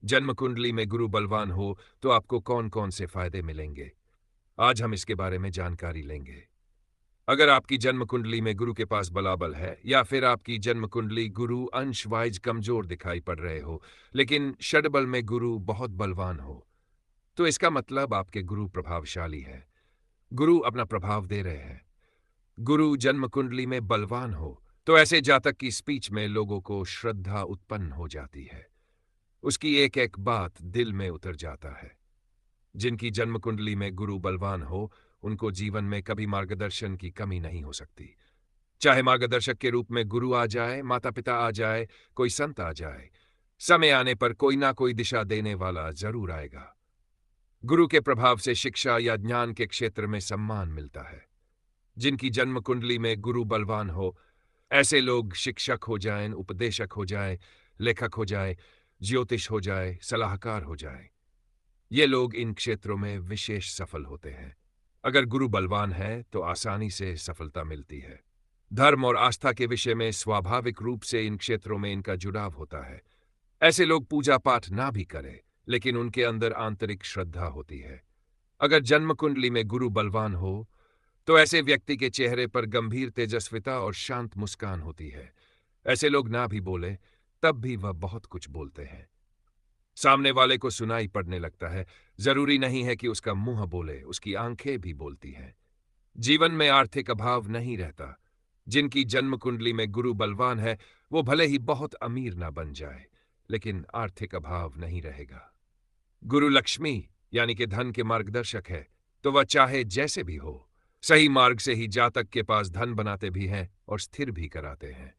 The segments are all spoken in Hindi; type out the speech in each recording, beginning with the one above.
जन्म कुंडली में गुरु बलवान हो तो आपको कौन कौन से फायदे मिलेंगे, आज हम इसके बारे में जानकारी लेंगे। अगर आपकी जन्म कुंडली में गुरु के पास बलाबल है या फिर आपकी जन्म कुंडली गुरु अंश वाइज कमजोर दिखाई पड़ रहे हो, लेकिन षडबल में गुरु बहुत बलवान हो, तो इसका मतलब आपके गुरु प्रभावशाली है। गुरु अपना प्रभाव दे रहे हैं। गुरु जन्म कुंडली में बलवान हो तो ऐसे जातक की स्पीच में लोगों को श्रद्धा उत्पन्न हो जाती है। उसकी एक एक बात दिल में उतर जाता है। जिनकी जन्म कुंडली में गुरु बलवान हो, उनको जीवन में कभी मार्गदर्शन की कमी नहीं हो सकती। चाहे मार्गदर्शक के रूप में गुरु आ जाए, माता पिता आ जाए, कोई संत आ जाए, समय आने पर कोई ना कोई दिशा देने वाला जरूर आएगा। गुरु के प्रभाव से शिक्षा या ज्ञान के क्षेत्र में सम्मान मिलता है। जिनकी जन्म कुंडली में गुरु बलवान हो, ऐसे लोग शिक्षक हो जाएं, उपदेशक हो जाएं, लेखक हो जाएं, ज्योतिष हो जाए, सलाहकार हो जाएं। ये लोग इन क्षेत्रों में विशेष सफल होते हैं। अगर गुरु बलवान है तो आसानी से सफलता मिलती है। धर्म और आस्था के विषय में स्वाभाविक रूप से इन क्षेत्रों में इनका जुड़ाव होता है। ऐसे लोग पूजा पाठ ना भी करें, लेकिन उनके अंदर आंतरिक श्रद्धा होती है। अगर जन्म कुंडली में गुरु बलवान हो तो ऐसे व्यक्ति के चेहरे पर गंभीर तेजस्विता और शांत मुस्कान होती है। ऐसे लोग ना भी बोले तब भी वह बहुत कुछ बोलते हैं। सामने वाले को सुनाई पड़ने लगता है। जरूरी नहीं है कि उसका मुंह बोले, उसकी आंखें भी बोलती हैं। जीवन में आर्थिक अभाव नहीं रहता। जिनकी जन्म कुंडली में गुरु बलवान है, वो भले ही बहुत अमीर ना बन जाए, लेकिन आर्थिक अभाव नहीं रहेगा। गुरु लक्ष्मी यानी कि धन के मार्गदर्शक है, तो वह चाहे जैसे भी हो, सही मार्ग से ही जातक के पास धन बनाते भी हैं और स्थिर भी कराते हैं।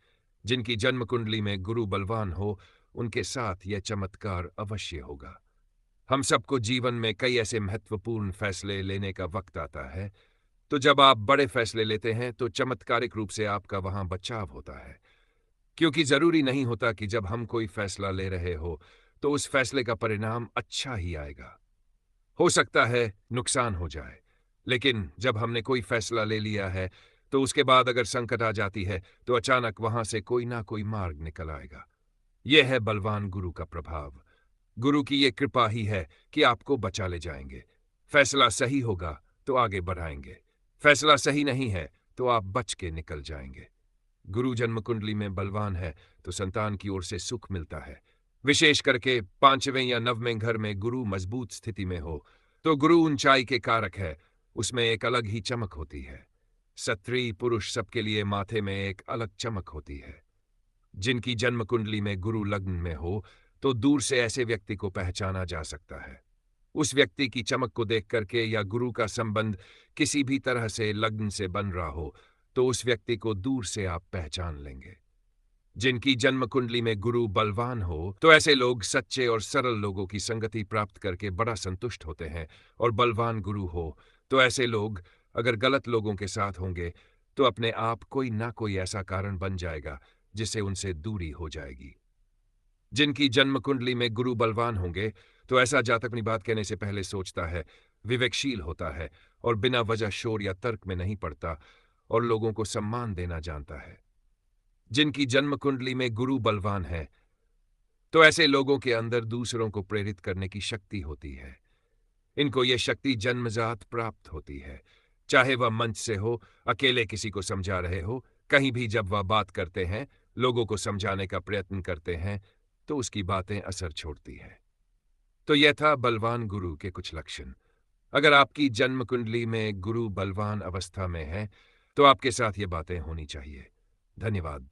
जिनकी जन्म कुंडली में गुरु बलवान हो, उनके साथ यह चमत्कार अवश्य होगा। हम सबको जीवन में कई ऐसे महत्वपूर्ण फैसले लेने का वक्त आता है, तो जब आप बड़े फैसले लेते हैं तो चमत्कारिक रूप से आपका वहां बचाव होता है। क्योंकि जरूरी नहीं होता कि जब हम कोई फैसला ले रहे हो तो उस फैसले का परिणाम अच्छा ही आएगा। हो सकता है नुकसान हो जाए, लेकिन जब हमने कोई फैसला ले लिया है तो उसके बाद अगर संकट आ जाती है तो अचानक वहां से कोई ना कोई मार्ग निकल आएगा। यह है बलवान गुरु का प्रभाव। गुरु की ये कृपा ही है कि आपको बचा ले जाएंगे। फैसला सही होगा तो आगे बढ़ाएंगे, फैसला सही नहीं है तो आप बच के निकल जाएंगे। गुरु जन्म कुंडली में बलवान है तो संतान की ओर से सुख मिलता है। विशेष करके पांचवें या नववें घर में गुरु मजबूत स्थिति में हो तो गुरु ऊंचाई के कारक है, उसमें एक अलग ही चमक होती है। स्त्री पुरुष सबके लिए माथे में एक अलग चमक होती है। जिनकी जन्म कुंडली में गुरु लग्न में हो तो दूर से ऐसे व्यक्ति को पहचाना जा सकता है। उस व्यक्ति की चमक को देख करके या गुरु का संबंध किसी भी तरह से लग्न से बन रहा हो तो उस व्यक्ति को दूर से आप पहचान लेंगे। जिनकी जन्म कुंडली में गुरु बलवान हो तो ऐसे लोग सच्चे और सरल लोगों की संगति प्राप्त करके बड़ा संतुष्ट होते हैं, और बलवान गुरु हो तो ऐसे लोग अगर गलत लोगों के साथ होंगे तो अपने आप कोई ना कोई ऐसा कारण बन जाएगा जिससे उनसे दूरी हो जाएगी। जिनकी जन्म कुंडली में गुरु बलवान होंगे तो ऐसा जातक अपनी बात कहने से पहले सोचता है, विवेकशील होता है और बिना वजह शोर या तर्क में नहीं पड़ता और लोगों को सम्मान देना जानता है। जिनकी जन्म कुंडली में गुरु बलवान है तो ऐसे लोगों के अंदर दूसरों को प्रेरित करने की शक्ति होती है। इनको यह शक्ति जन्मजात प्राप्त होती है। चाहे वह मंच से हो, अकेले किसी को समझा रहे हो, कहीं भी जब वह बात करते हैं, लोगों को समझाने का प्रयत्न करते हैं, तो उसकी बातें असर छोड़ती हैं। तो यह था बलवान गुरु के कुछ लक्षण। अगर आपकी जन्म कुंडली में गुरु बलवान अवस्था में है तो आपके साथ ये बातें होनी चाहिए। धन्यवाद।